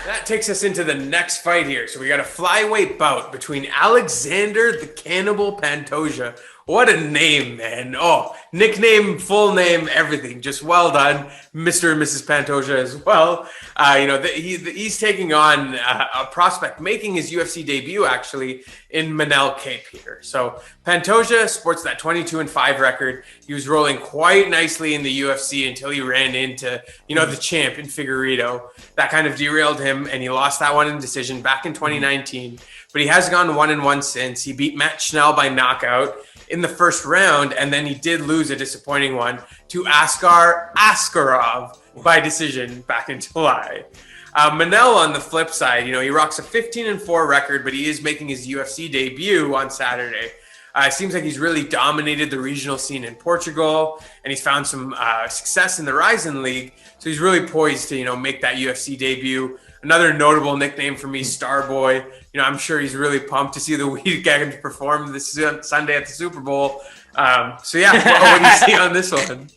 That takes us into the next fight here. So we got a flyweight bout between Alexandre the Cannibal Pantoja. What a name, man. Oh, nickname, full name, everything. Just well done, Mr. and Mrs. Pantoja as well. He's taking on a prospect making his UFC debut, actually, in Manel Kape here. So Pantoja sports that 22-5 record. He was rolling quite nicely in the UFC until he ran into, the champ in Figueiredo. That kind of derailed him, and he lost that one in decision back in 2019. But he has gone 1-1 since. He beat Matt Schnell by knockout in the first round, and then he did lose a disappointing one to Askar Askarov by decision back in July. Manel, on the flip side, he rocks a 15-4 record, but he is making his UFC debut on Saturday. It seems like he's really dominated the regional scene in Portugal, and he's found some success in the RIZIN League, so he's really poised to, make that UFC debut. Another notable nickname for me, Starboy. I'm sure he's really pumped to see the weekend perform this Sunday at the Super Bowl. What do you see on this one?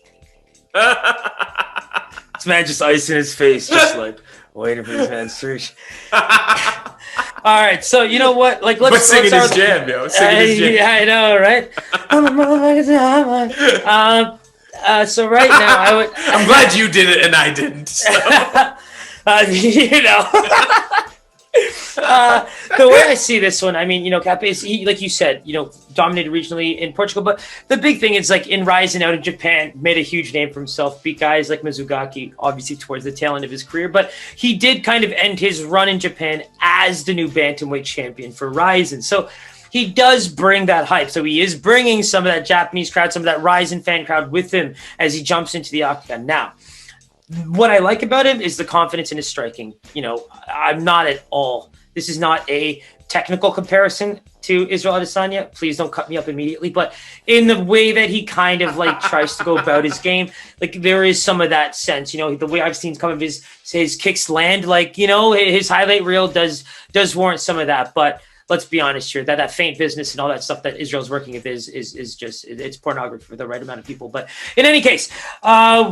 This man just ice in his face, just like waiting for his hands to reach. All right, so you know what? Like, let's singing his jam, yo. Singing his jam. Yeah, I know, right? So right now, I'm glad you did it and I didn't. So. The way I see this one, Kape is, like you said, dominated regionally in Portugal. But the big thing is, like, in RIZIN out in Japan, made a huge name for himself, beat guys like Mizugaki, obviously towards the tail end of his career. But he did kind of end his run in Japan as the new bantamweight champion for RIZIN. So he does bring that hype. So he is bringing some of that Japanese crowd, some of that RIZIN fan crowd with him as he jumps into the octagon. Now, what I like about him is the confidence in his striking. I'm not at all. This is not a technical comparison to Israel Adesanya. Please don't cut me up immediately. But in the way that he kind of like tries to go about his game, like there is some of that sense. The way I've seen some of his kicks land, like, his highlight reel does warrant some of that. But let's be honest here, that feint business and all that stuff that Israel's working with is just, it's pornography for the right amount of people. But in any case,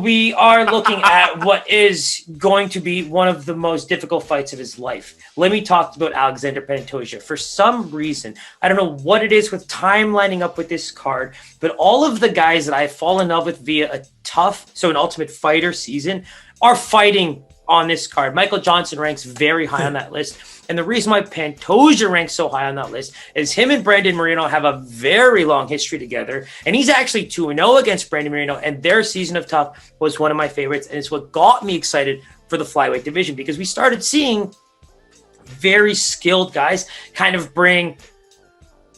we are looking at what is going to be one of the most difficult fights of his life. Let me talk about Alexandre Pantoja. For some reason, I don't know what it is with time lining up with this card, but all of the guys that I've fallen in love with via an Ultimate Fighter season are fighting on this card. Michael Johnson ranks very high on that list. And the reason why Pantoja ranks so high on that list is him and Brandon Moreno have a very long history together. And he's actually 2-0 against Brandon Moreno. And their season of tough was one of my favorites. And it's what got me excited for the flyweight division, because we started seeing very skilled guys kind of bring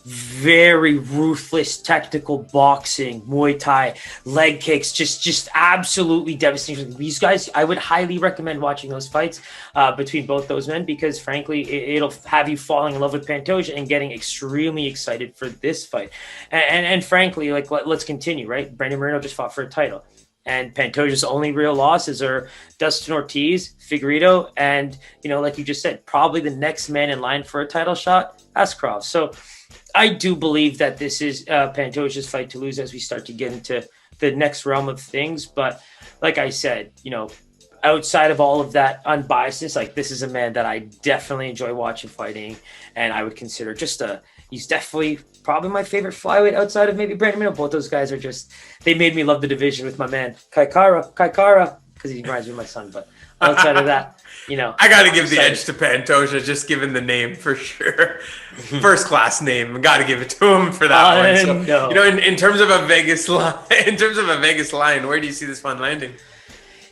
very ruthless technical boxing, Muay Thai, leg kicks, just absolutely devastating. These guys, I would highly recommend watching those fights between both those men, because frankly, it'll have you falling in love with Pantoja and getting extremely excited for this fight. And frankly, like, let's continue, right? Brandon Moreno just fought for a title, and Pantoja's only real losses are Dustin Ortiz, Figueiredo, and, like you just said, probably the next man in line for a title shot, Askarov. So I do believe that this is Pantoja's fight to lose as we start to get into the next realm of things. But like I said, outside of all of that unbiasedness, like, this is a man that I definitely enjoy watching fighting, and I would consider he's definitely probably my favorite flyweight outside of maybe Brandon Moreno. Both those guys are they made me love the division with my man Kaikara, because he reminds me of my son. But outside of that, I got to give the edge to Pantoja, just given the name for sure. First class name. Got to give it to him for that one. So, no. In terms of a Vegas line, where do you see this one landing?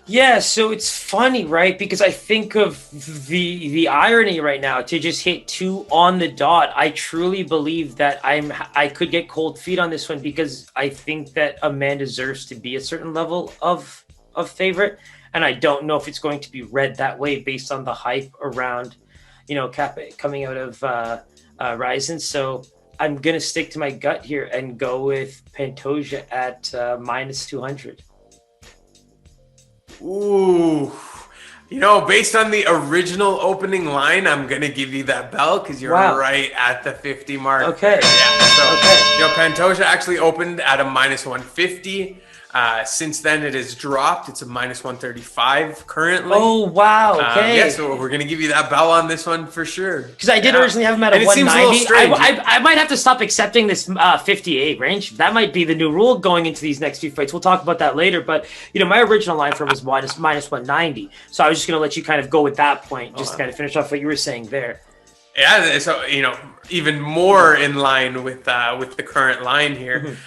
Yeah, so it's funny, right? Because I think of the irony right now to just hit 2 on the dot. I truly believe that I could get cold feet on this one, because I think that a man deserves to be a certain level of favorite. And I don't know if it's going to be read that way based on the hype around, Kape coming out of RIZIN. So I'm going to stick to my gut here and go with Pantoja at minus 200. Ooh. Based on the original opening line, I'm going to give you that bell, because you're right at the 50 mark. Okay. Yeah. So, Pantoja actually opened at a minus 150. Since then, it has dropped. It's a minus 135 currently. Oh, wow. Okay. Yeah, so we're going to give you that bell on this one for sure. Because I did originally have him at a 190. I might have to stop accepting this 58 range. That might be the new rule going into these next few fights. We'll talk about that later. But, my original line for him was minus 190. So I was just going to let you kind of go with that point, just to kind of finish off what you were saying there. Yeah, so, even more in line with the current line here.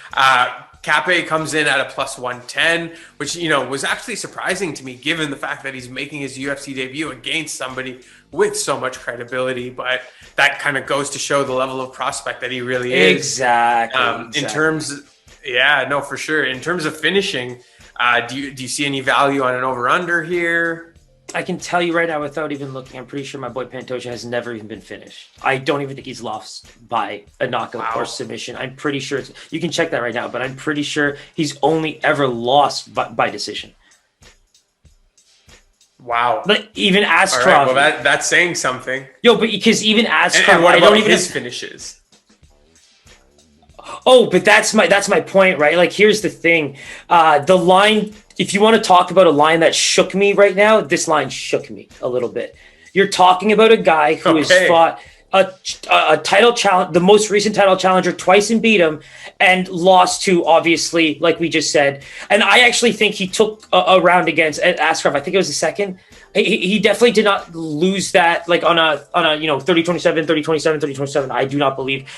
Kape comes in at a plus 110, which, was actually surprising to me given the fact that he's making his UFC debut against somebody with so much credibility. But that kind of goes to show the level of prospect that he really is. Exactly. In terms, for sure. In terms of finishing, do you see any value on an over-under here? I can tell you right now, without even looking, I'm pretty sure my boy Pantoja has never even been finished. I don't even think he's lost by a knockout or submission. I'm pretty sure you can check that right now, but I'm pretty sure he's only ever lost by decision. Wow. But even Askarov. All right, well, that's saying something. But because even Askarov, and what about his finishes? Oh, but that's my point, right? Like, here's the thing. The line, if you want to talk about a line that shook me right now, this line shook me a little bit. You're talking about a guy who has fought a title challenge, the most recent title challenger twice and beat him, and lost to, obviously, like we just said. And I actually think he took a round against Askarov. I think it was the second. He definitely did not lose that, like on a 30-27, 30-27, 30-27. I do not believe.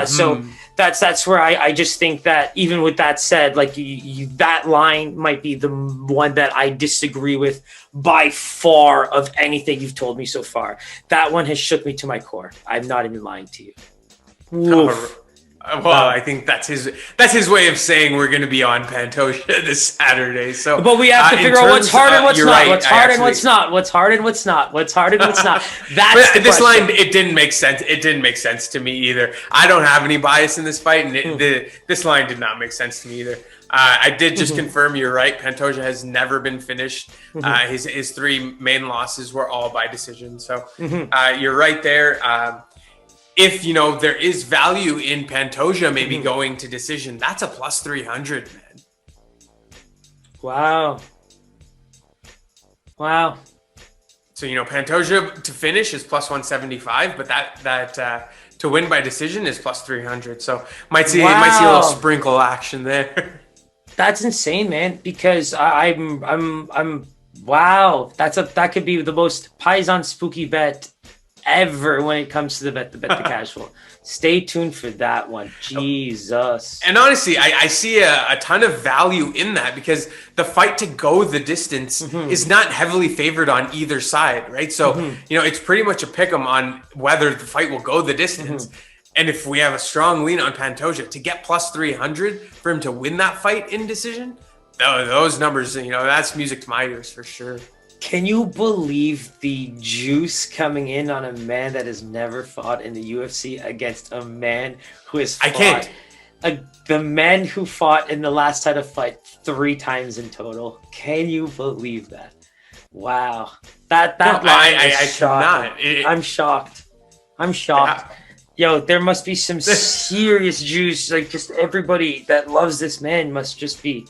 So that's where I just think that even with that said, like that line might be the one that I disagree with by far of anything you've told me so far. That one has shook me to my core. I'm not even lying to you. Oof. Well, I think that's his way of saying we're going to be on Pantoja this Saturday. So, but we have to figure out what's hard and what's not. Right, what's hard and what's not. What's hard and what's not. What's hard and what's not. That's the this question. line. It didn't make sense. It didn't make sense to me either. I don't have any bias in this fight, and this line did not make sense to me either. I did just confirm you're right. Pantoja has never been finished. His three main losses were all by decision. So you're right there. If, there is value in Pantoja maybe going to decision, that's a plus 300, man. Wow. So, Pantoja to finish is plus 175, but that to win by decision is plus 300. So might see a little sprinkle action there. That's insane, man, because I'm wow. That could be the most Paisan spooky bet ever when it comes to the bet the casual. Stay tuned for that one. Jesus. And honestly, I see a ton of value in that because the fight to go the distance is not heavily favored on either side, right? So, it's pretty much a pick 'em on whether the fight will go the distance. And if we have a strong lean on Pantoja to get plus 300 for him to win that fight in decision, those numbers, that's music to my ears for sure. Can you believe the juice coming in on a man that has never fought in the UFC against a man who has fought? I can't. The man who fought in the last title fight 3 times in total. Can you believe that? Wow. That line is shocking. I'm shocked. Yeah. Yo, there must be some serious juice. Like, just everybody that loves this man must just be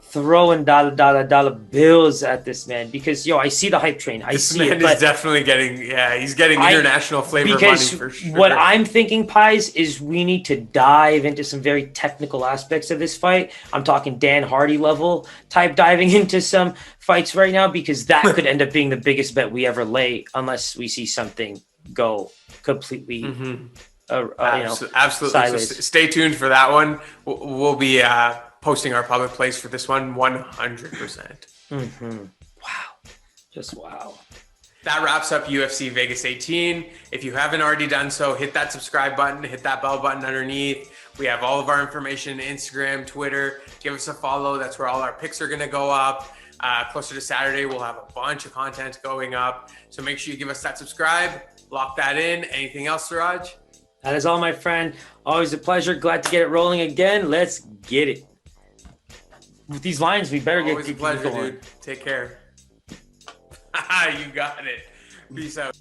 throwing dollar bills at this man because I see the hype train. This man is definitely getting he's getting international flavor money for sure. What I'm thinking, Pies, is we need to dive into some very technical aspects of this fight. I'm talking Dan Hardy level type diving into some fights right now because that could end up being the biggest bet we ever lay unless we see something go completely absolutely. sideways. So stay tuned for that one. We'll be posting our public plays for this one 100%. Wow. Just wow. That wraps up UFC Vegas 18. If you haven't already done so, hit that subscribe button, hit that bell button underneath. We have all of our information, Instagram, Twitter. Give us a follow. That's where all our picks are going to go up. Closer to Saturday, we'll have a bunch of content going up. So make sure you give us that subscribe. Lock that in. Anything else, Siraj? That is all, my friend. Always a pleasure. Glad to get it rolling again. Let's get it. With these lines, we better Always a pleasure, dude. Take care. You got it. Peace out.